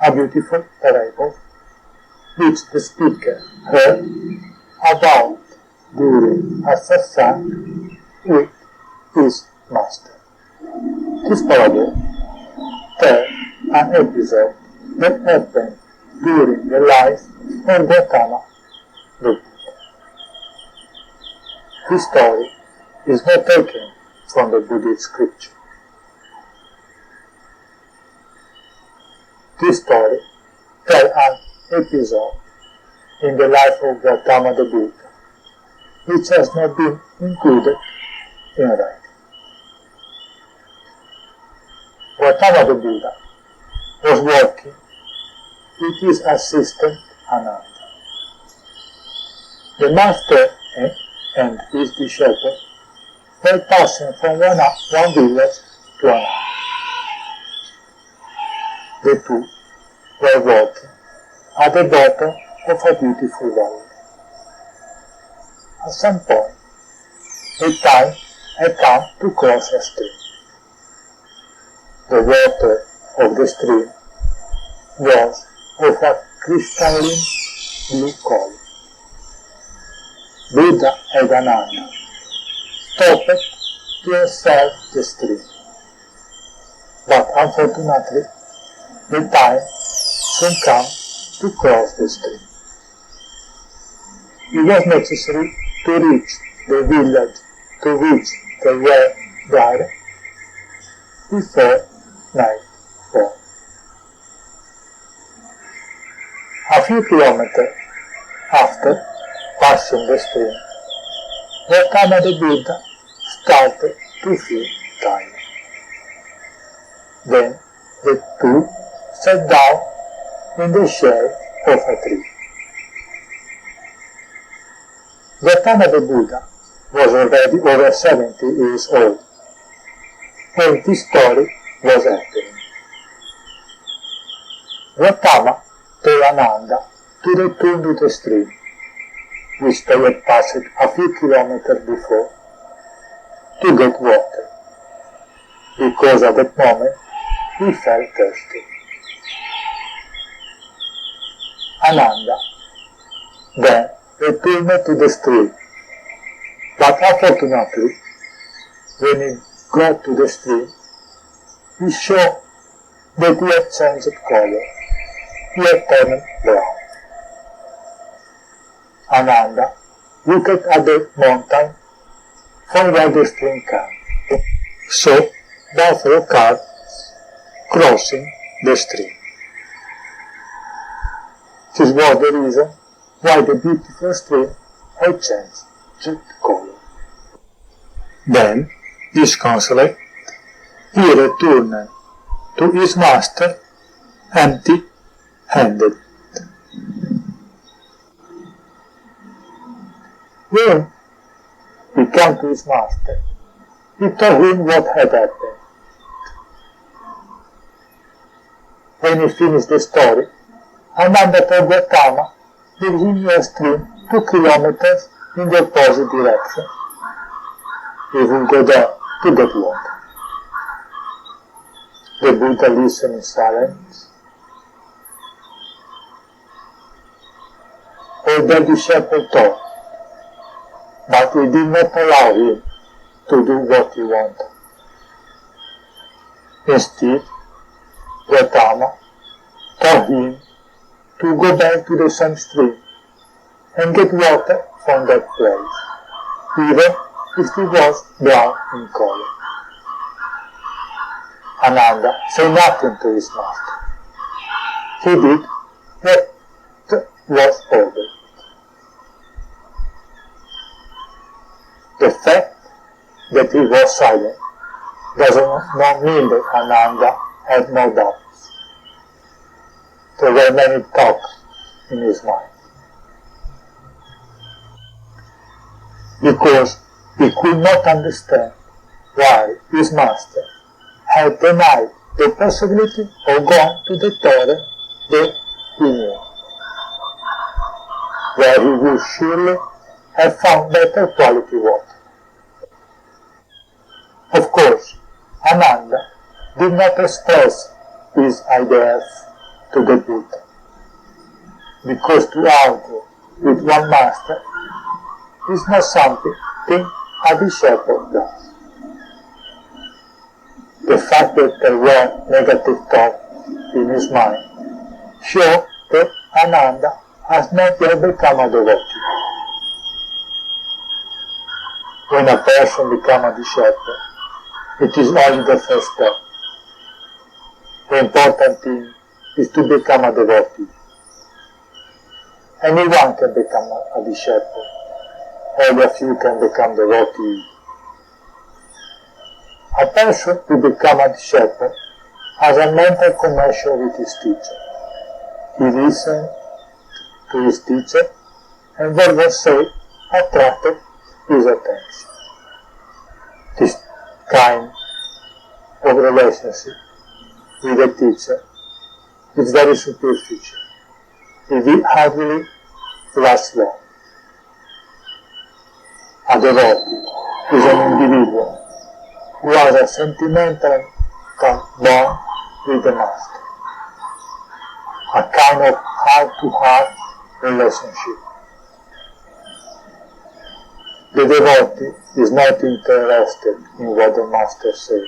a beautiful parable which the speaker heard about during a satsang with his master. This parable tells an episode that happened during the life of Gautama the Buddha. This story is not taken from the Buddhist scripture. This story tells an episode in the life of Gautama the Buddha, which has not been included in writing. Gautama the Buddha was working with his assistant Ananda. The master and his disciple were passing from one village to another. The two were walking at the bottom of a beautiful valley. At some point, the time had come to cross a stream. The water of the stream was of a crystalline blue color. Buddha and Ananda stopped to observe the stream, but unfortunately the time soon came to cross the stream. It was necessary to reach the village to which they were guided before nightfall. A few kilometers after passing the stream, Gautama the Buddha started to feel tired. Then the two sat down in the shade of a tree. Gautama the Buddha was already over 70 years old when this story was happening. Gautama told Ananda to return to the stream, which they had passed a few kilometers before, to get water, because at that moment he felt thirsty. Ananda then returned to the stream, but unfortunately, when he got to the stream, he saw that he had changed color. He had turned brown. Ananda looked at the mountain from where the stream came, saw buffalo carts crossing the stream. This was the reason why the beautiful stream had changed color. Then, disconsolate, he returned to his master empty-handed. When he came to his master, he told him what had happened. When he finished the story, Ananda told Gautama that he knew a stream 2 kilometers in the opposite direction. He would go there to get water. The Buddha listened in silence. All the disciple talked, but he did not allow him to do what he wanted. Instead, Gautama told him to go back to the same stream and get water from that place, even if it was brown in color. Ananda said nothing to his master. He did what was ordered. The fact that he was silent does not mean that Ananda had no doubts. There were many thoughts in his mind. Because he could not understand why his master had denied the possibility of going to the torrent that he knew, where he would surely have found better quality water. Of course, Ananda did not express his ideas to the Buddha, because to argue with one master is not something a disciple does. The fact that there were negative thoughts in his mind shows that Ananda has not yet become a devotee. When a person becomes a disciple, it is only the first step. The important thing is to become a devotee. Anyone can become a disciple. All of you can become devotees. A person who becomes a disciple has a mental connection with his teacher. He listens to his teacher, and what was said attracted his attention. This kind of relationship with the teacher is very superficial. It hardly lasts long. A devotee is an individual who has a sentimental bond with the master, a kind of heart-to-heart relationship. The devotee is not interested in what the master says,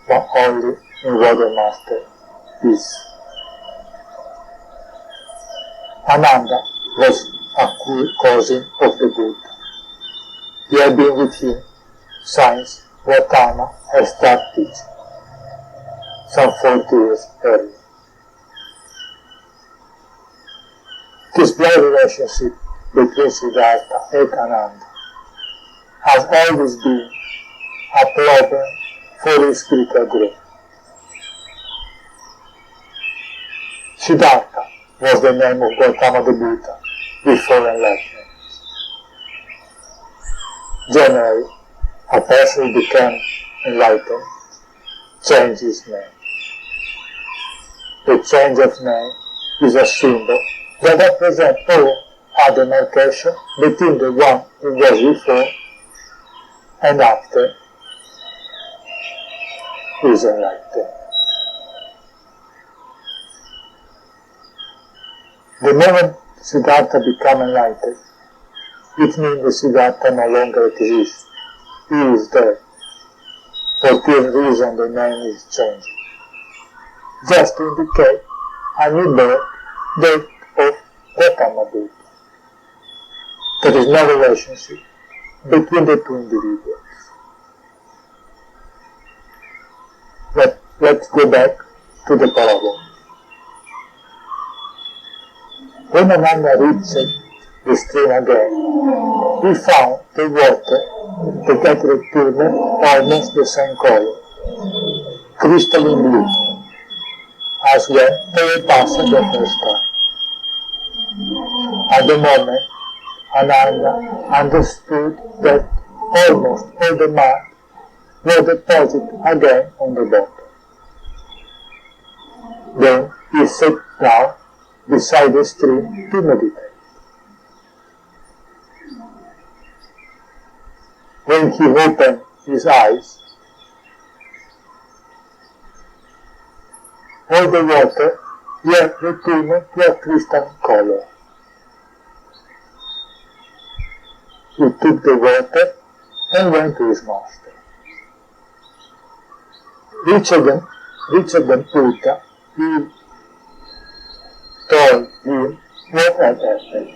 but only in what the master is. Ananda was a cousin of the Buddha. He had been with him since Gautama had started teaching, some 40 years earlier. This blood relationship between Siddhartha and Ananda has always been a problem for his spiritual growth. Siddhartha was the name of Gautama the Buddha before enlightenment. Generally, a person who becomes enlightened changes his name. The change of name is a symbol that represents all other demarcation between the one who was before and after is enlightened. The moment Siddhartha becomes enlightened, it means that Siddhartha no longer exists. He is dead. For this reason the name is changing, just to indicate a new birth, that of Gautama Buddha. There is no relationship between the two individuals. Let's go back to the parable. When Ananda reached the stream again, he found the water that had returned almost the same color, crystalline blue, as when they had passed the first time. At the moment, Ananda understood that almost all the mud was deposited again on the bottom. Then he sat down beside the stream to meditate. When he opened his eyes, all the water had returned to a crystal color. He took the water and went to his master. Reaching the Buddha, he told him what had happened.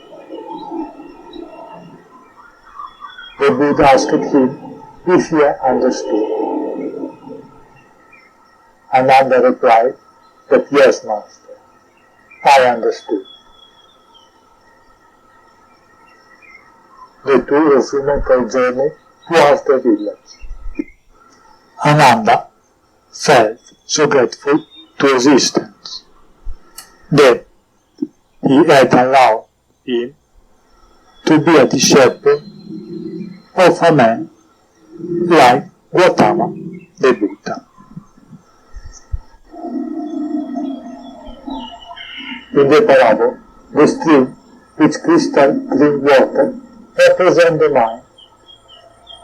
The Buddha asked him if he understood. Ananda replied that yes, master, I understood. The two resumed their journey towards the village. Ananda felt so grateful to existence that he had allowed him to be a disciple of a man like Gautama the Buddha. In the parable, the stream with crystal clean water represents the mind,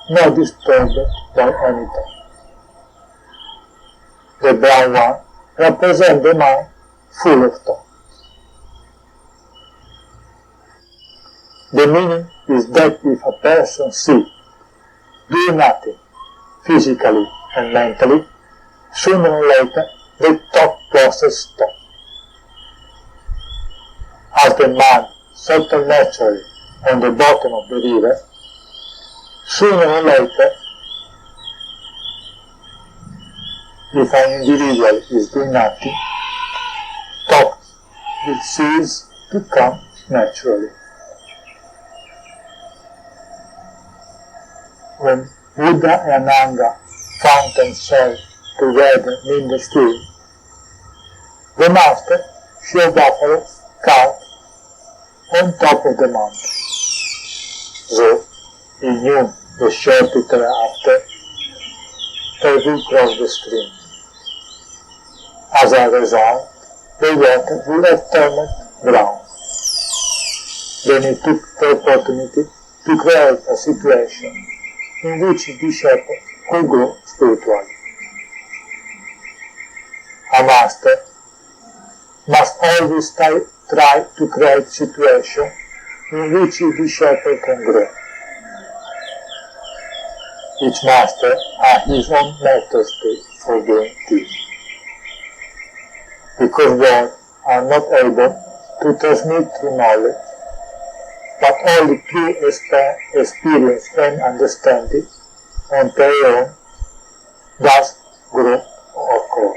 not disturbed by anything. The brown one represents the mind full of thought. The meaning is that if a person sits, doing nothing, physically and mentally, sooner or later the thought process stops. As the man settled naturally on the bottom of the river, sooner or later, if an individual is doing nothing, thoughts will cease to come naturally. When Buddha and Ananda found themselves together in the stream, the master showed buffalo carved on top of the mountain. So he knew the shortly thereafter they would cross the stream. As a result, the water would have turned brown. Then he took the opportunity to create a situation in which the shepherd could grow spiritually. A master must always try to create a situation in which the shepherd can grow. Each master has his own methods for doing this, because words are not able to transmit through knowledge, but only through experience and understanding on their own does growth occur.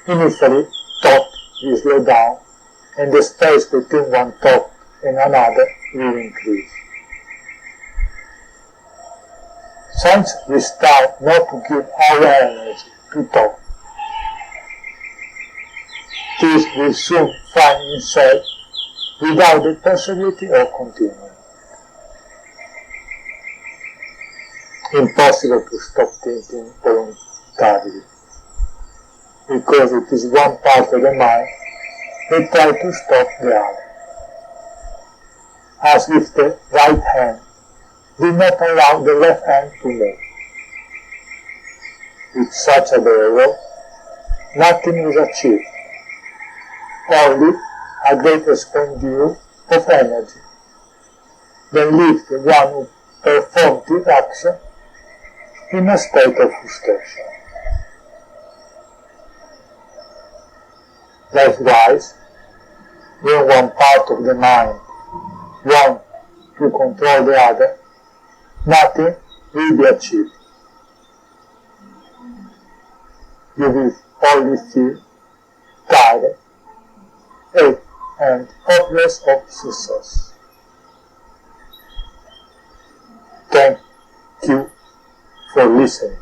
Initially, thought will slow down, and the space between one thought and another will increase. Since we start not to give our energy to thought, this will soon find itself without the possibility of continuing. Impossible to stop thinking voluntarily, because it is one part of the mind that tries to stop the other, as if the right hand did not allow the left hand to move. With such a behavior, nothing is achieved, only a great expenditure of energy, then leaves the one who performed the action in a state of frustration. Likewise, when one part of the mind wants to control the other, nothing will be achieved. You will only feel tired and hopeless of success. Thank you for listening.